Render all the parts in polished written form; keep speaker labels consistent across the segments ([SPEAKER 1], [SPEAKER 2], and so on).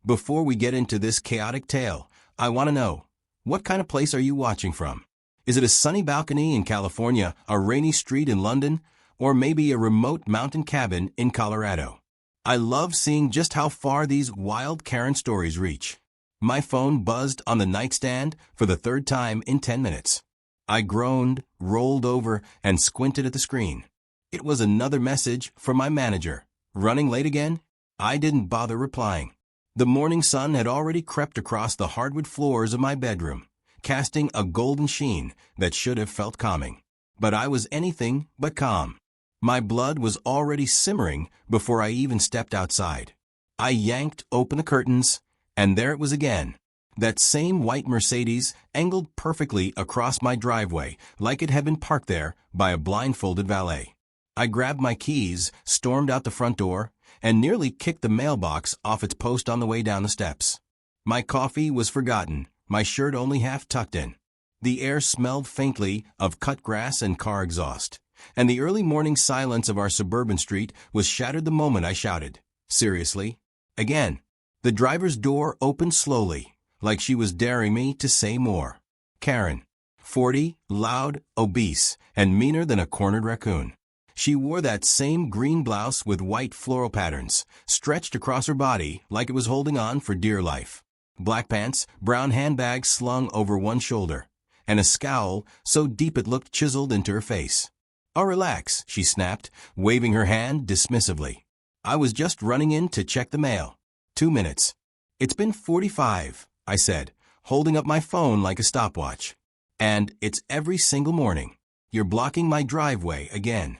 [SPEAKER 1] Before we get into this chaotic tale, I want to know, what kind of place are you watching from? Is it a sunny balcony in California, a rainy street in London, or maybe a remote mountain cabin in Colorado? I love seeing just how far these wild Karen stories reach. My phone buzzed on the nightstand for the third time in 10 minutes. I groaned, rolled over, and squinted at the screen. It was another message from my manager. Running late again? I didn't bother replying. The morning sun had already crept across the hardwood floors of my bedroom, casting a golden sheen that should have felt calming. But I was anything but calm. My blood was already simmering before I even stepped outside. I yanked open the curtains, and there it was again. That same white Mercedes angled perfectly across my driveway like it had been parked there by a blindfolded valet. I grabbed my keys, stormed out the front door, and nearly kicked the mailbox off its post on the way down the steps. My coffee was forgotten, my shirt only half tucked in. The air smelled faintly of cut grass and car exhaust, and the early morning silence of our suburban street was shattered the moment I shouted, "Seriously?" Again. The driver's door opened slowly, like she was daring me to say more. Karen. 40, loud, obese, and meaner than a cornered raccoon. She wore that same green blouse with white floral patterns, stretched across her body like it was holding on for dear life. Black pants, brown handbag slung over one shoulder, and a scowl so deep it looked chiseled into her face. "Oh, relax," she snapped, waving her hand dismissively. "I was just running in to check the mail. 2 minutes." "It's been 45, I said, holding up my phone like a stopwatch. "And it's every single morning. You're blocking my driveway again."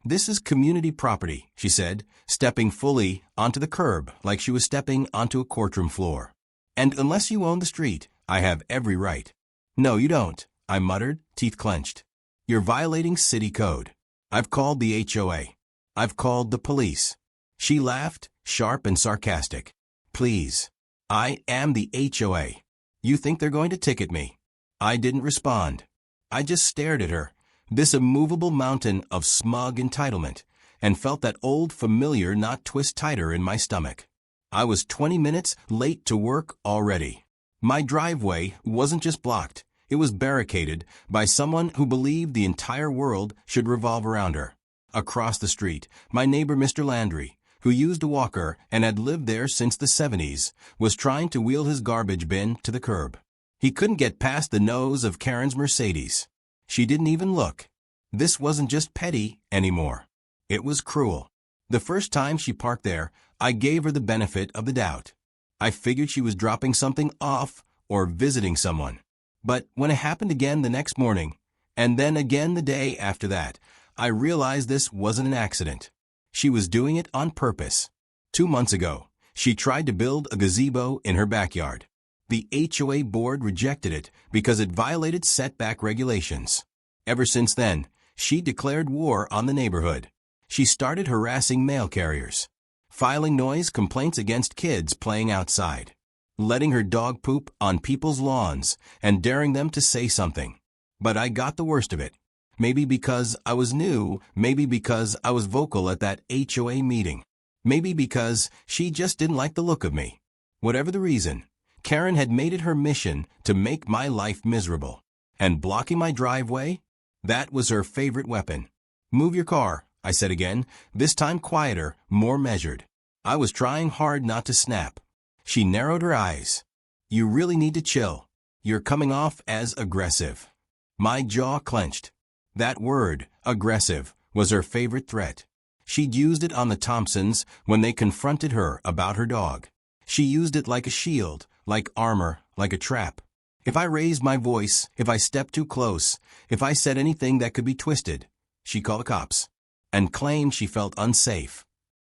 [SPEAKER 1] "This is community property," she said, stepping fully onto the curb like she was stepping onto a courtroom floor. "And unless you own the street, I have every right." "No, you don't," I muttered, teeth clenched. "You're violating city code. I've called the HOA. I've called the police." She laughed, sharp and sarcastic. "Please. I am the HOA. You think they're going to ticket me?" I didn't respond. I just stared at her, this immovable mountain of smug entitlement, and felt that old familiar knot twist tighter in my stomach. I was 20 minutes late to work already. My driveway wasn't just blocked, it was barricaded by someone who believed the entire world should revolve around her. Across the street, my neighbor Mr. Landry, who used a walker and had lived there since the 70s, was trying to wheel his garbage bin to the curb. He couldn't get past the nose of Karen's Mercedes. She didn't even look. This wasn't just petty anymore. It was cruel. The first time she parked there, I gave her the benefit of the doubt. I figured she was dropping something off or visiting someone. But when it happened again the next morning, and then again the day after that, I realized this wasn't an accident. She was doing it on purpose. 2 months ago, she tried to build a gazebo in her backyard. The HOA board rejected it because it violated setback regulations. Ever since then, she declared war on the neighborhood. She started harassing mail carriers, filing noise complaints against kids playing outside, letting her dog poop on people's lawns, and daring them to say something. But I got the worst of it. Maybe because I was new, maybe because I was vocal at that HOA meeting, maybe because she just didn't like the look of me. Whatever the reason, Karen had made it her mission to make my life miserable. And blocking my driveway? That was her favorite weapon. "Move your car," I said again, this time quieter, more measured. I was trying hard not to snap. She narrowed her eyes. "You really need to chill. You're coming off as aggressive." My jaw clenched. That word, aggressive, was her favorite threat. She'd used it on the Thompsons when they confronted her about her dog. She used it like a shield, like armor, like a trap. If I raised my voice, if I stepped too close, if I said anything that could be twisted, she'd call the cops and claim she felt unsafe.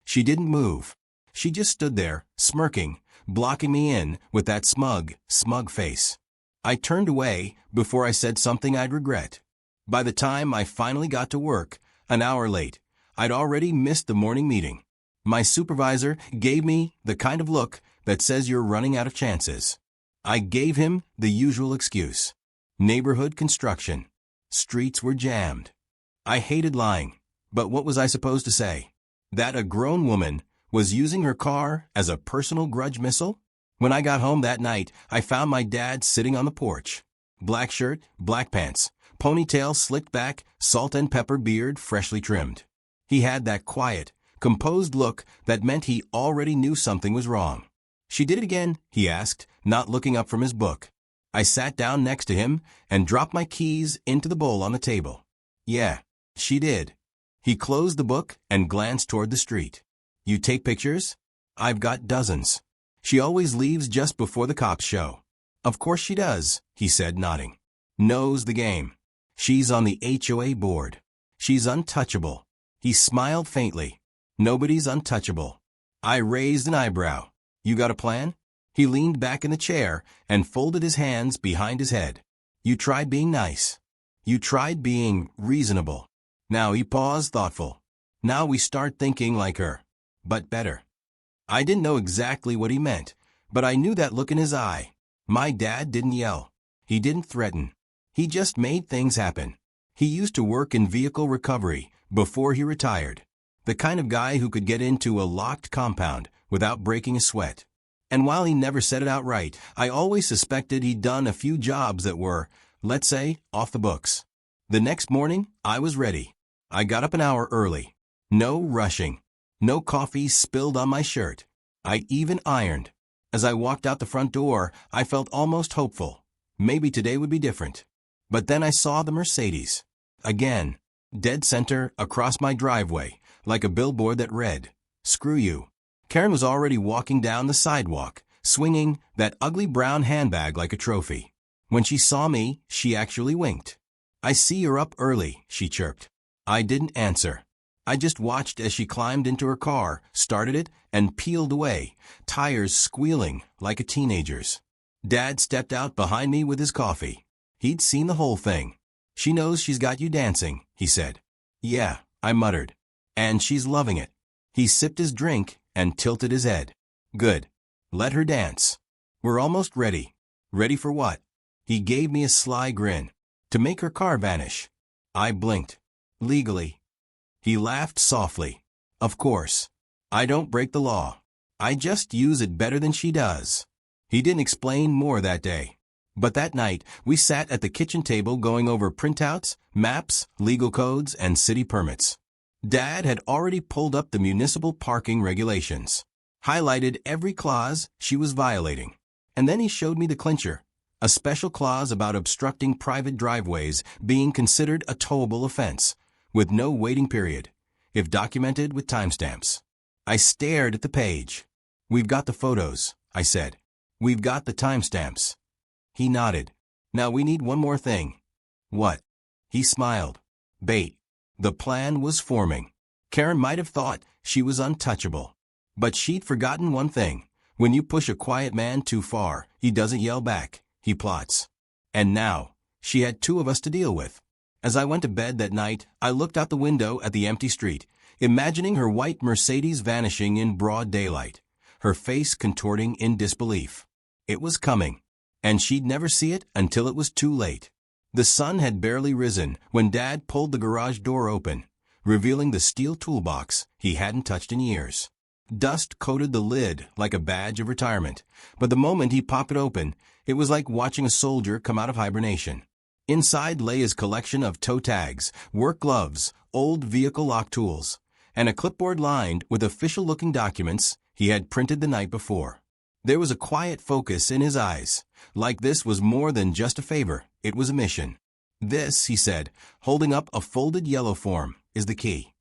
[SPEAKER 1] She didn't move. She just stood there, smirking, blocking me in with that smug face. I turned away before I said something I'd regret. By the time I finally got to work, an hour late, I'd already missed the morning meeting. My supervisor gave me the kind of look that says you're running out of chances. I gave him the usual excuse. Neighborhood construction. Streets were jammed. I hated lying, but what was I supposed to say? That a grown woman Was using her car as a personal grudge missile? When I got home that night, I found my dad sitting on the porch. Black shirt, black pants, ponytail slicked back, salt and pepper beard freshly trimmed. He had that quiet, composed look that meant he already knew something was wrong. "She did it again?" he asked, not looking up from his book. I sat down next to him and dropped my keys into the bowl on the table. "Yeah, she did." He closed the book and glanced toward the street. "You take pictures?" "I've got dozens. She always leaves just before the cops show." "Of course she does," he said, nodding. "Knows the game. She's on the HOA board. She's untouchable." He smiled faintly. "Nobody's untouchable." I raised an eyebrow. "You got a plan?" He leaned back in the chair and folded his hands behind his head. "You tried being nice. You tried being reasonable." Now he paused, thoughtful. "Now we start thinking like her. But better." I didn't know exactly what he meant, but I knew that look in his eye. My dad didn't yell. He didn't threaten. He just made things happen. He used to work in vehicle recovery before he retired. The kind of guy who could get into a locked compound without breaking a sweat. And while he never said it outright, I always suspected he'd done a few jobs that were, let's say, off the books. The next morning, I was ready. I got up an hour early. No rushing. No coffee spilled on my shirt. I even ironed. As I walked out the front door, I felt almost hopeful. Maybe today would be different. But then I saw the Mercedes. Again. Dead center across my driveway, like a billboard that read, "Screw you." Karen was already walking down the sidewalk, swinging that ugly brown handbag like a trophy. When she saw me, she actually winked. "I see you're up early," she chirped. I didn't answer. I just watched as she climbed into her car, started it, and peeled away, tires squealing like a teenager's. Dad stepped out behind me with his coffee. He'd seen the whole thing. "She knows she's got you dancing," he said. "Yeah," I muttered. "And she's loving it." He sipped his drink and tilted his head. "Good. Let her dance. We're almost ready." "Ready for what?" He gave me a sly grin. "To make her car vanish." I blinked. "Legally." He laughed softly. "Of course. I don't break the law. I just use it better than she does." He didn't explain more that day. But that night, we sat at the kitchen table going over printouts, maps, legal codes, and city permits. Dad had already pulled up the municipal parking regulations, highlighted every clause she was violating. And then he showed me the clincher, a special clause about obstructing private driveways being considered a towable offense, with no waiting period, if documented with timestamps. I stared at the page. "We've got the photos," I said. "We've got the timestamps." He nodded. "Now we need one more thing." "What?" He smiled. "Bait." The plan was forming. Karen might have thought she was untouchable. But she'd forgotten one thing. When you push a quiet man too far, he doesn't yell back, he plots. And now, she had two of us to deal with. As I went to bed that night, I looked out the window at the empty street, imagining her white Mercedes vanishing in broad daylight, her face contorting in disbelief. It was coming, and she'd never see it until it was too late. The sun had barely risen when Dad pulled the garage door open, revealing the steel toolbox he hadn't touched in years. Dust coated the lid like a badge of retirement, but the moment he popped it open, it was like watching a soldier come out of hibernation. Inside lay his collection of toe tags, work gloves, old vehicle lock tools, and a clipboard lined with official-looking documents he had printed the night before. There was a quiet focus in his eyes, like this was more than just a favor, it was a mission. "This," he said, holding up a folded yellow form, "is the key."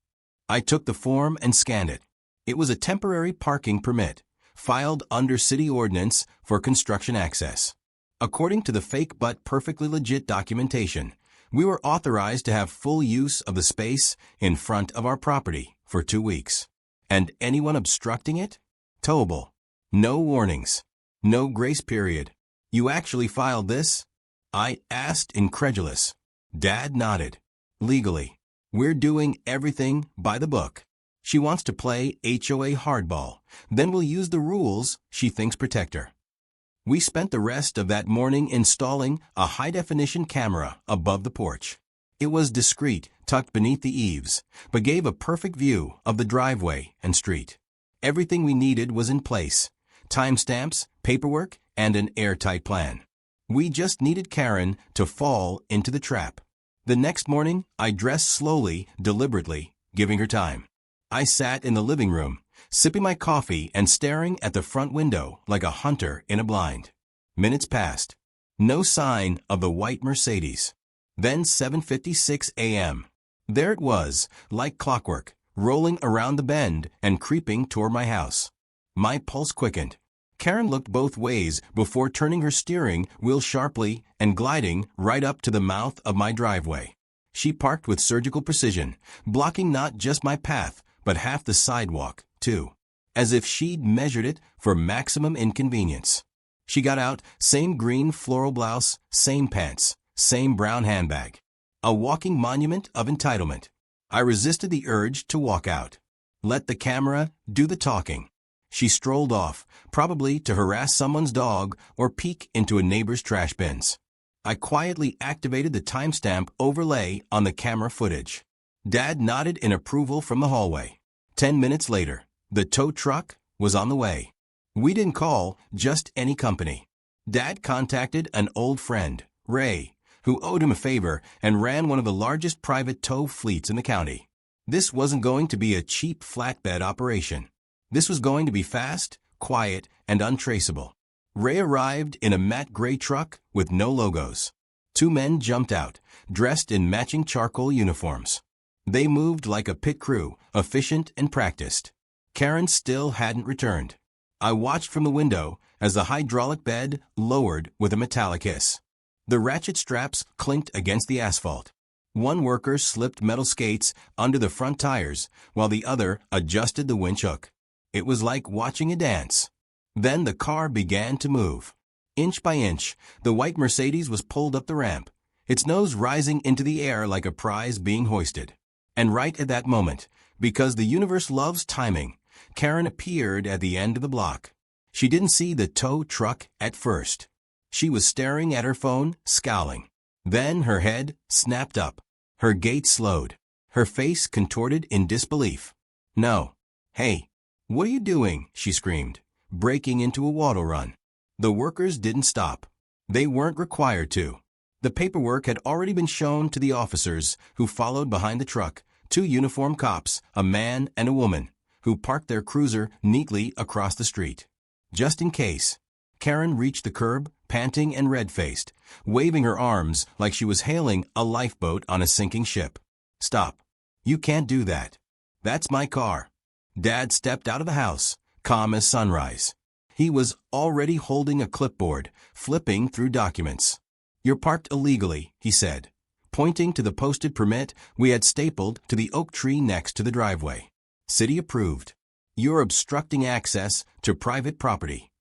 [SPEAKER 1] I took the form and scanned it. It was a temporary parking permit, filed under city ordinance for construction access. According to the fake but perfectly legit documentation, we were authorized to have full use of the space in front of our property for 2 weeks. And anyone obstructing it? Towable. No warnings. No grace period. "You actually filed this?" I asked, incredulous. Dad nodded. "Legally. We're doing everything by the book. She wants to play HOA hardball. Then we'll use the rules she thinks protect her." We spent the rest of that morning installing a high-definition camera above the porch. It was discreet, tucked beneath the eaves, but gave a perfect view of the driveway and street. Everything we needed was in place. Timestamps, paperwork, and an airtight plan. We just needed Karen to fall into the trap. The next morning, I dressed slowly, deliberately, giving her time. I sat in the living room, sipping my coffee and staring at the front window like a hunter in a blind. Minutes passed. No sign of the white Mercedes. Then 7:56 a.m. There it was, like clockwork, rolling around the bend and creeping toward my house. My pulse quickened. Karen looked both ways before turning her steering wheel sharply and gliding right up to the mouth of my driveway. She parked with surgical precision, blocking not just my path, but half the sidewalk, too, as if she'd measured it for maximum inconvenience. She got out, same green floral blouse, same pants, same brown handbag. A walking monument of entitlement. I resisted the urge to walk out. Let the camera do the talking. She strolled off, probably to harass someone's dog or peek into a neighbor's trash bins. I quietly activated the timestamp overlay on the camera footage. Dad nodded in approval from the hallway. 10 minutes later, the tow truck was on the way. We didn't call just any company. Dad contacted an old friend, Ray, who owed him a favor and ran one of the largest private tow fleets in the county. This wasn't going to be a cheap flatbed operation. This was going to be fast, quiet, and untraceable. Ray arrived in a matte gray truck with no logos. 2 men jumped out, dressed in matching charcoal uniforms. They moved like a pit crew, efficient and practiced. Karen still hadn't returned. I watched from the window as the hydraulic bed lowered with a metallic hiss. The ratchet straps clinked against the asphalt. One worker slipped metal skates under the front tires, while the other adjusted the winch hook. It was like watching a dance. Then the car began to move. Inch by inch, the white Mercedes was pulled up the ramp, its nose rising into the air like a prize being hoisted. And right at that moment, because the universe loves timing, Karen appeared at the end of the block. She didn't see the tow truck at first. She was staring at her phone, scowling. Then her head snapped up. Her gait slowed. Her face contorted in disbelief. "No. Hey. What are you doing?" she screamed, breaking into a waddle run. The workers didn't stop. They weren't required to. The paperwork had already been shown to the officers who followed behind the truck, 2 uniformed cops, a man and a woman, who parked their cruiser neatly across the street. Just in case. Karen reached the curb, panting and red-faced, waving her arms like she was hailing a lifeboat on a sinking ship. "Stop. You can't do that. That's my car." Dad stepped out of the house, calm as sunrise. He was already holding a clipboard, flipping through documents. "You're parked illegally," he said, pointing to the posted permit we had stapled to the oak tree next to the driveway. "City approved. You're obstructing access to private property."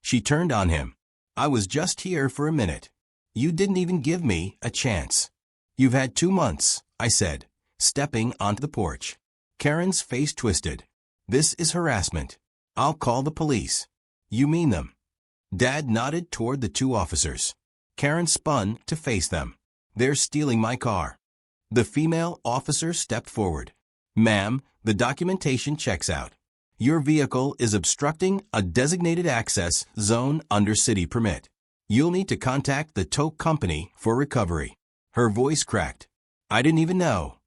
[SPEAKER 1] She turned on him. "I was just here for a minute. You didn't even give me a chance." "You've had 2 months," I said, stepping onto the porch. Karen's face twisted. "This is harassment. I'll call the police." "You mean them?" Dad nodded toward the 2 officers. Karen spun to face them. "They're stealing my car." The female officer stepped forward. "Ma'am, the documentation checks out. Your vehicle is obstructing a designated access zone under city permit. You'll need to contact the tow company for recovery." Her voice cracked. "I didn't even know."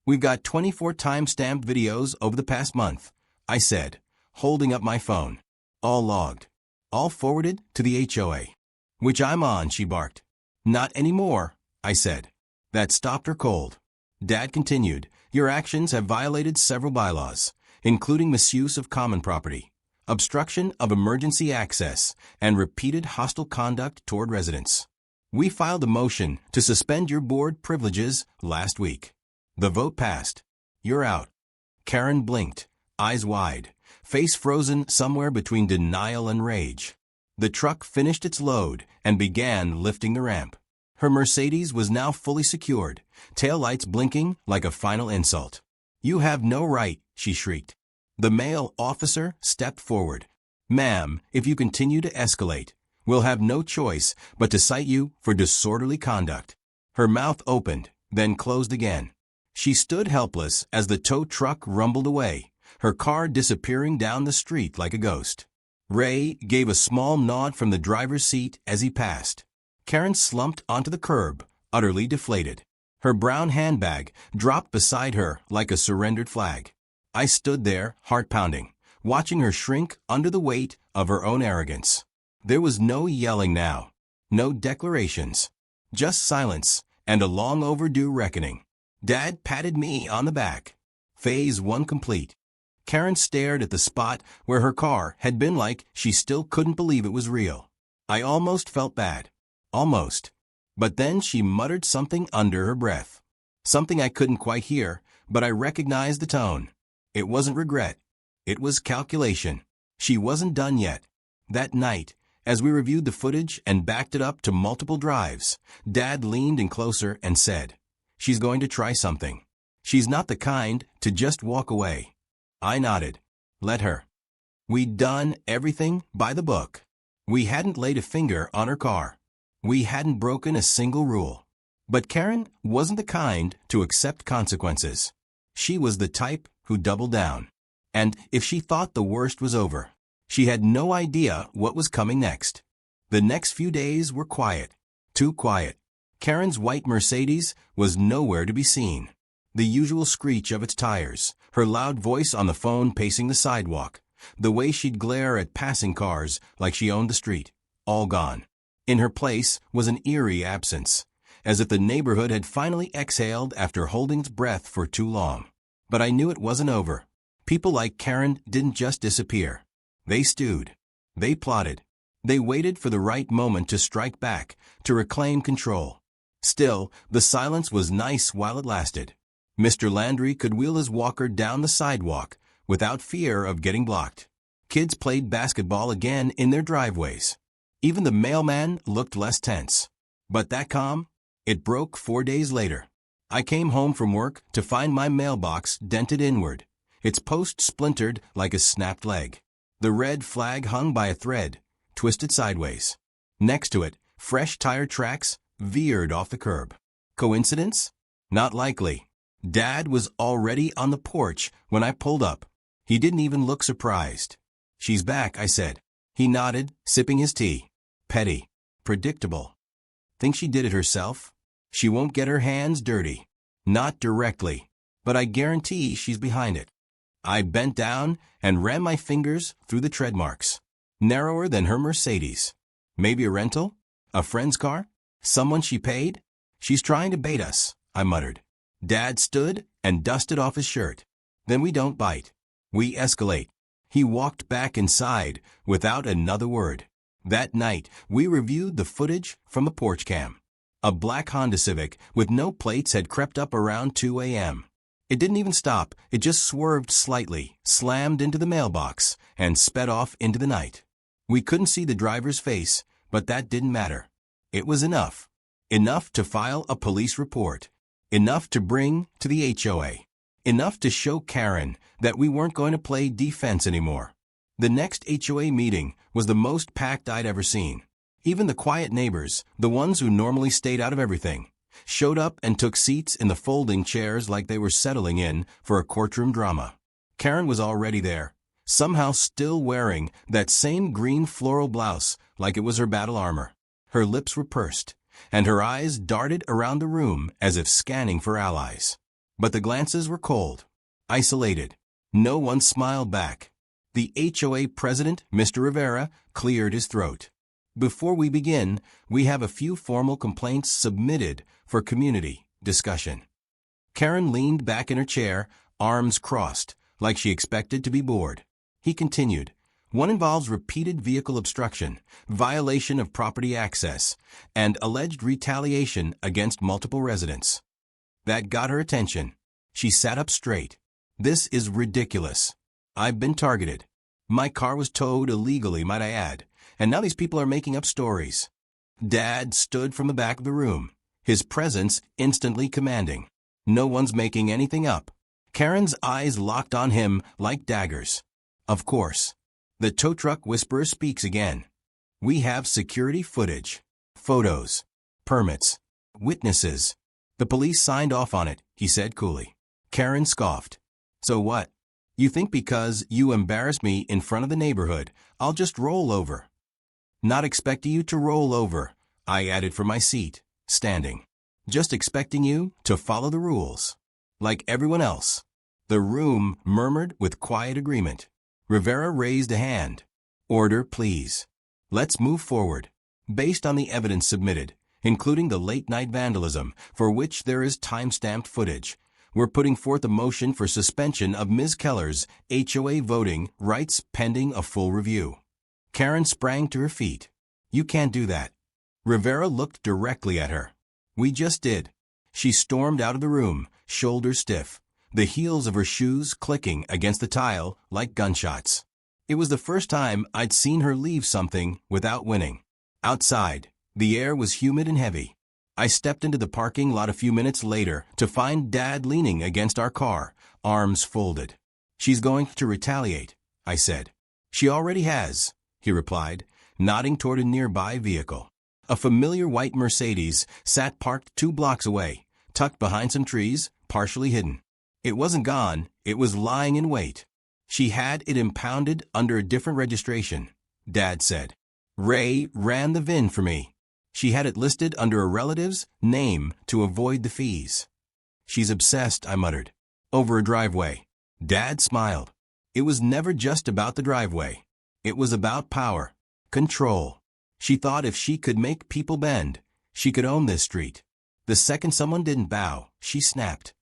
[SPEAKER 1] "We've got 24 time-stamped videos over the past month," I said, holding up my phone. "All logged. All forwarded to the HOA." "Which I'm on," she barked. "Not anymore," I said. That stopped her cold. Dad continued, "Your actions have violated several bylaws, including misuse of common property, obstruction of emergency access, and repeated hostile conduct toward residents. We filed a motion to suspend your board privileges last week. The vote passed. You're out." Karen blinked, eyes wide, face frozen somewhere between denial and rage. The truck finished its load and began lifting the ramp. Her Mercedes was now fully secured, taillights blinking like a final insult. "You have no right," she shrieked. The male officer stepped forward. "Ma'am, if you continue to escalate, we'll have no choice but to cite you for disorderly conduct." Her mouth opened, then closed again. She stood helpless as the tow truck rumbled away, her car disappearing down the street like a ghost. Ray gave a small nod from the driver's seat as he passed. Karen slumped onto the curb, utterly deflated. Her brown handbag dropped beside her like a surrendered flag. I stood there, heart pounding, watching her shrink under the weight of her own arrogance. There was no yelling now, no declarations, just silence and a long overdue reckoning. Dad patted me on the back. Phase 1 complete. Karen stared at the spot where her car had been like she still couldn't believe it was real. I almost felt bad. Almost. But then she muttered something under her breath. Something I couldn't quite hear, but I recognized the tone. It wasn't regret. It was calculation. She wasn't done yet. That night, as we reviewed the footage and backed it up to multiple drives, Dad leaned in closer and said, "She's going to try something. She's not the kind to just walk away." I nodded. Let her. We'd done everything by the book. We hadn't laid a finger on her car. We hadn't broken a single rule. But Karen wasn't the kind to accept consequences. She was the type who doubled down. And if she thought the worst was over, she had no idea what was coming next. The next few days were quiet. Too quiet. Karen's white Mercedes was nowhere to be seen. The usual screech of its tires, her loud voice on the phone pacing the sidewalk, the way she'd glare at passing cars like she owned the street, all gone. In her place was an eerie absence, as if the neighborhood had finally exhaled after holding its breath for too long. But I knew it wasn't over. People like Karen didn't just disappear. They stewed. They plotted. They waited for the right moment to strike back, to reclaim control. Still, the silence was nice while it lasted. Mr. Landry could wheel his walker down the sidewalk without fear of getting blocked. Kids played basketball again in their driveways. Even the mailman looked less tense. But that calm? It broke 4 days later. I came home from work to find my mailbox dented inward, its post splintered like a snapped leg. The red flag hung by a thread, twisted sideways. Next to it, fresh tire tracks veered off the curb. Coincidence? Not likely. Dad was already on the porch when I pulled up. He didn't even look surprised. "She's back," I said. He nodded, sipping his tea. Petty. Predictable. Think she did it herself? She won't get her hands dirty. Not directly. But I guarantee she's behind it. I bent down and ran my fingers through the tread marks. Narrower than her Mercedes. Maybe a rental? A friend's car? Someone she paid? "She's trying to bait us," I muttered. Dad stood and dusted off his shirt. "Then we don't bite. We escalate." He walked back inside without another word. That night, we reviewed the footage from the porch cam. A black Honda Civic with no plates had crept up around 2 a.m. It didn't even stop. It just swerved slightly, slammed into the mailbox, and sped off into the night. We couldn't see the driver's face, but that didn't matter. It was enough. Enough to file a police report. Enough to bring to the HOA. Enough to show Karen that we weren't going to play defense anymore. The next HOA meeting was the most packed I'd ever seen. Even the quiet neighbors, the ones who normally stayed out of everything, showed up and took seats in the folding chairs like they were settling in for a courtroom drama. Karen was already there, somehow still wearing that same green floral blouse like it was her battle armor. Her lips were pursed, and her eyes darted around the room as if scanning for allies. But the glances were cold, isolated. No one smiled back. The HOA president, Mr. Rivera, cleared his throat. "Before we begin, we have a few formal complaints submitted for community discussion." Karen leaned back in her chair, arms crossed, like she expected to be bored. He continued, "One involves repeated vehicle obstruction, violation of property access, and alleged retaliation against multiple residents." That got her attention. She sat up straight. "This is ridiculous. I've been targeted. My car was towed illegally, might I add, and now these people are making up stories." Dad stood from the back of the room, his presence instantly commanding. "No one's making anything up." Karen's eyes locked on him like daggers. "Of course." The tow truck whisperer speaks again. "We have security footage, photos, permits, witnesses." "The police signed off on it," he said coolly. Karen scoffed. "So what? You think because you embarrass me in front of the neighborhood, I'll just roll over. Not expecting you to roll over, I added from my seat, standing. Just expecting you to follow the rules. Like everyone else. The room murmured with quiet agreement. Rivera raised a hand. Order, please. Let's move forward. Based on the evidence submitted, including the late-night vandalism, for which there is time-stamped footage, we're putting forth a motion for suspension of Ms. Keller's HOA voting rights pending a full review. Karen sprang to her feet. You can't do that. Rivera looked directly at her. We just did. She stormed out of the room, shoulders stiff, the heels of her shoes clicking against the tile like gunshots. It was the first time I'd seen her leave something without winning. Outside, the air was humid and heavy. I stepped into the parking lot a few minutes later to find Dad leaning against our car, arms folded. She's going to retaliate, I said. She already has, he replied, nodding toward a nearby vehicle. A familiar white Mercedes sat parked 2 blocks away, tucked behind some trees, partially hidden. It wasn't gone, it was lying in wait. She had it impounded under a different registration, Dad said. Ray ran the VIN for me. She had it listed under a relative's name to avoid the fees. She's obsessed, I muttered. Over a driveway. Dad smiled. It was never just about the driveway. It was about power. Control. She thought if she could make people bend, she could own this street. The second someone didn't bow, she snapped.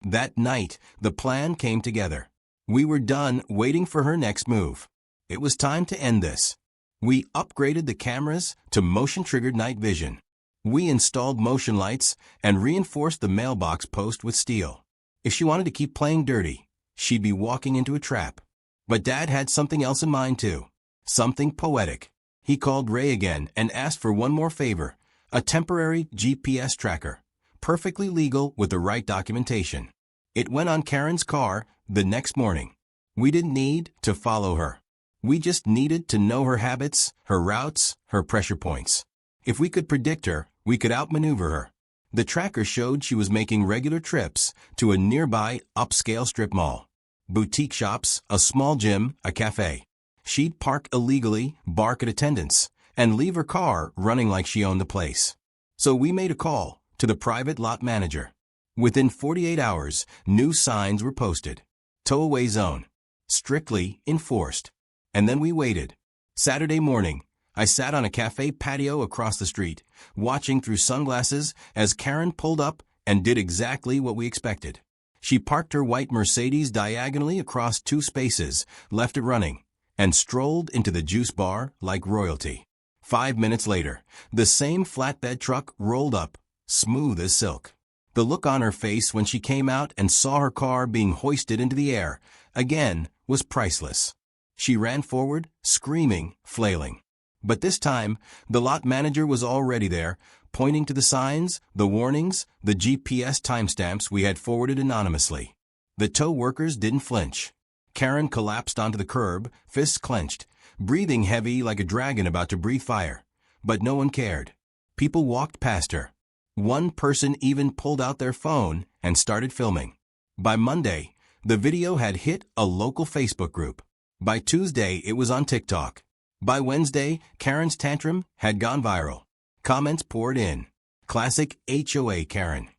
[SPEAKER 1] That night, the plan came together. We were done waiting for her next move. It was time to end this. We upgraded the cameras to motion-triggered night vision. We installed motion lights and reinforced the mailbox post with steel. If she wanted to keep playing dirty, she'd be walking into a trap. But Dad had something else in mind too. Something poetic. He called Ray again and asked for one more favor, a temporary GPS tracker, perfectly legal with the right documentation. It went on Karen's car the next morning. We didn't need to follow her. We just needed to know her habits, her routes, her pressure points. If we could predict her, we could outmaneuver her. The tracker showed she was making regular trips to a nearby upscale strip mall. Boutique shops, a small gym, a cafe. She'd park illegally, bark at attendants, and leave her car running like she owned the place. So we made a call to the private lot manager. Within 48 hours, new signs were posted. Tow-away zone. Strictly enforced. And then we waited. Saturday morning, I sat on a cafe patio across the street, watching through sunglasses as Karen pulled up and did exactly what we expected. She parked her white Mercedes diagonally across 2 spaces, left it running, and strolled into the juice bar like royalty. 5 minutes later, the same flatbed truck rolled up, smooth as silk. The look on her face when she came out and saw her car being hoisted into the air, again, was priceless. She ran forward, screaming, flailing. But this time, the lot manager was already there, pointing to the signs, the warnings, the GPS timestamps we had forwarded anonymously. The tow workers didn't flinch. Karen collapsed onto the curb, fists clenched, breathing heavy like a dragon about to breathe fire. But no one cared. People walked past her. One person even pulled out their phone and started filming. By Monday, the video had hit a local Facebook group. By Tuesday, it was on TikTok. By Wednesday, Karen's tantrum had gone viral. Comments poured in. Classic HOA Karen.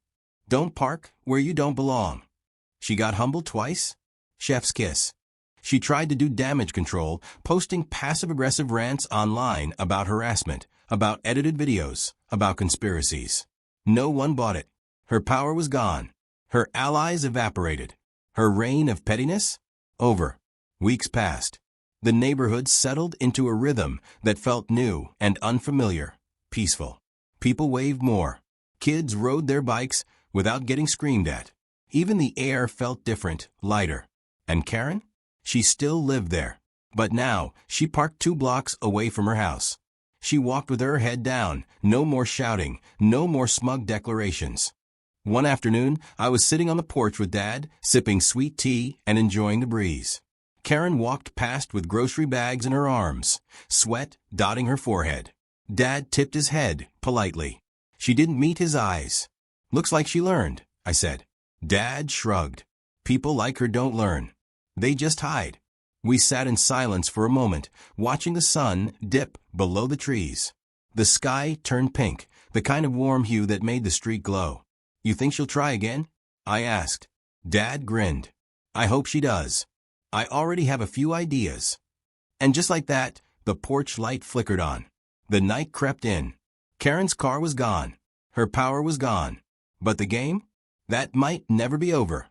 [SPEAKER 1] Don't park where you don't belong. She got humbled twice? Chef's kiss. She tried to do damage control, posting passive-aggressive rants online about harassment, about edited videos, about conspiracies. No one bought it. Her power was gone. Her allies evaporated. Her reign of pettiness? Over. Weeks passed. The neighborhood settled into a rhythm that felt new and unfamiliar, peaceful. People waved more. Kids rode their bikes without getting screamed at. Even the air felt different, lighter. And Karen? She still lived there. But now, she parked 2 blocks away from her house. She walked with her head down, no more shouting, no more smug declarations. One afternoon, I was sitting on the porch with Dad, sipping sweet tea and enjoying the breeze. Karen walked past with grocery bags in her arms, sweat dotting her forehead. Dad tipped his head, politely. She didn't meet his eyes. Looks like she learned, I said. Dad shrugged. People like her don't learn. They just hide. We sat in silence for a moment, watching the sun dip below the trees. The sky turned pink, the kind of warm hue that made the street glow. "You think she'll try again?" I asked. Dad grinned. "I hope she does. I already have a few ideas." And just like that, the porch light flickered on. The night crept in. Karen's car was gone. Her power was gone. But the game? That might never be over.